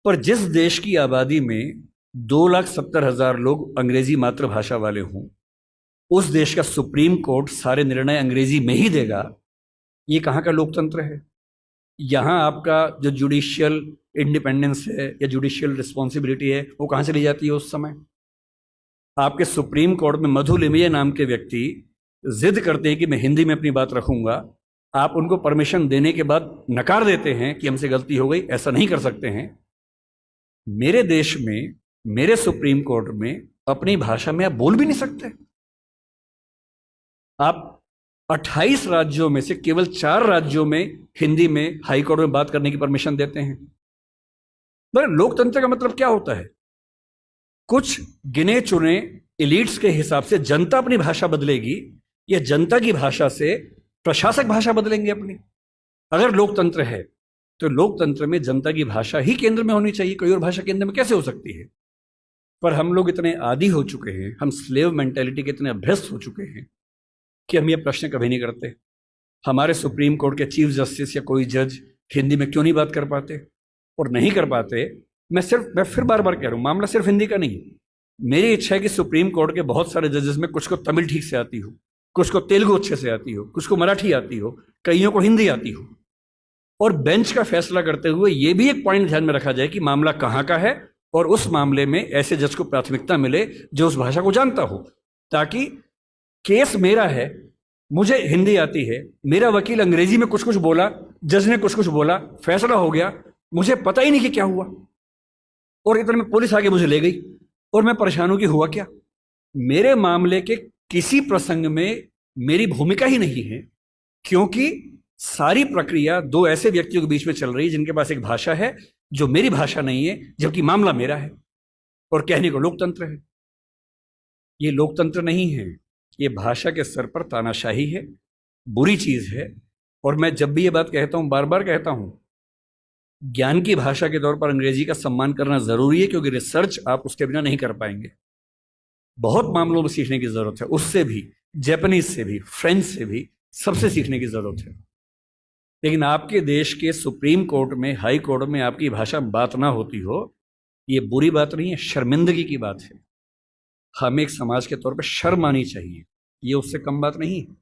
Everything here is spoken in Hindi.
पर जिस देश की आबादी में 2,70,000 लोग अंग्रेजी मातृभाषा वाले हों, उस देश का सुप्रीम कोर्ट सारे निर्णय अंग्रेजी में ही देगा, ये कहाँ का लोकतंत्र है? यहाँ आपका जो जुडिशियल इंडिपेंडेंस है या जुडिशियल रिस्पॉन्सिबिलिटी है, वो कहाँ चली जाती है उस समय? आपके सुप्रीम कोर्ट में मधु लिमये नाम के व्यक्ति जिद करते हैं कि मैं हिंदी में अपनी बात रखूंगा, आप उनको परमिशन देने के बाद नकार देते हैं कि हमसे गलती हो गई, ऐसा नहीं कर सकते हैं। मेरे देश में, मेरे सुप्रीम कोर्ट में अपनी भाषा में आप बोल भी नहीं सकते। आप 28 राज्यों में से केवल 4 राज्यों में हिंदी में हाई कोर्ट में बात करने की परमिशन देते हैं। पर लोकतंत्र का मतलब क्या होता है? कुछ गिने चुने एलिट्स के हिसाब से जनता अपनी भाषा बदलेगी या जनता की भाषा से प्रशासक भाषा बदलेंगे अपनी? अगर लोकतंत्र है तो लोकतंत्र में जनता की भाषा ही केंद्र में होनी चाहिए, कोई और भाषा केंद्र में कैसे हो सकती है? पर हम लोग इतने आदी हो चुके हैं, हम स्लेव मेंटेलिटी के इतने अभ्यस्त हो चुके हैं कि हम ये प्रश्न कभी नहीं करते। हमारे सुप्रीम कोर्ट के चीफ जस्टिस या कोई जज हिंदी में क्यों नहीं बात कर पाते? और नहीं कर पाते, मैं फिर बार बार कह रहा हूँ, मामला सिर्फ हिंदी का नहीं। मेरी इच्छा है कि सुप्रीम कोर्ट के बहुत सारे जजेस में कुछ को तमिल ठीक से आती हो, कुछ को तेलुगु अच्छे से आती हो, कुछ को मराठी आती हो, कईयों को हिंदी आती हो, और बेंच का फैसला करते हुए ये भी एक पॉइंट ध्यान में रखा जाए कि मामला कहाँ का है और उस मामले में ऐसे जज को प्राथमिकता मिले जो उस भाषा को जानता हो, ताकि केस मेरा है, मुझे हिंदी आती है, मेरा वकील अंग्रेजी में कुछ कुछ बोला, जज ने कुछ कुछ बोला, फैसला हो गया, मुझे पता ही नहीं कि क्या हुआ, और इतने में पुलिस आके मुझे ले गई और मैं परेशान हूं कि हुआ क्या। मेरे मामले के किसी प्रसंग में मेरी भूमिका ही नहीं है, क्योंकि सारी प्रक्रिया दो ऐसे व्यक्तियों के बीच में चल रही है जिनके पास एक भाषा है जो मेरी भाषा नहीं है, जबकि मामला मेरा है, और कहने को लोकतंत्र है। ये लोकतंत्र नहीं है, ये भाषा के स्तर पर तानाशाही है, बुरी चीज है। और मैं जब भी ये बात कहता हूं, बार बार कहता हूं, ज्ञान की भाषा के तौर पर अंग्रेजी का सम्मान करना जरूरी है, क्योंकि रिसर्च आप उसके बिना नहीं कर पाएंगे। बहुत मामलों में सीखने की जरूरत है, उससे भी, जापानीज से भी, फ्रेंच से भी, सबसे सीखने की जरूरत है। लेकिन आपके देश के सुप्रीम कोर्ट में, हाई कोर्ट में आपकी भाषा बात ना होती हो, ये बुरी बात नहीं है, शर्मिंदगी की बात है। हमें एक समाज के तौर पर शर्म आनी चाहिए, ये उससे कम बात नहीं है।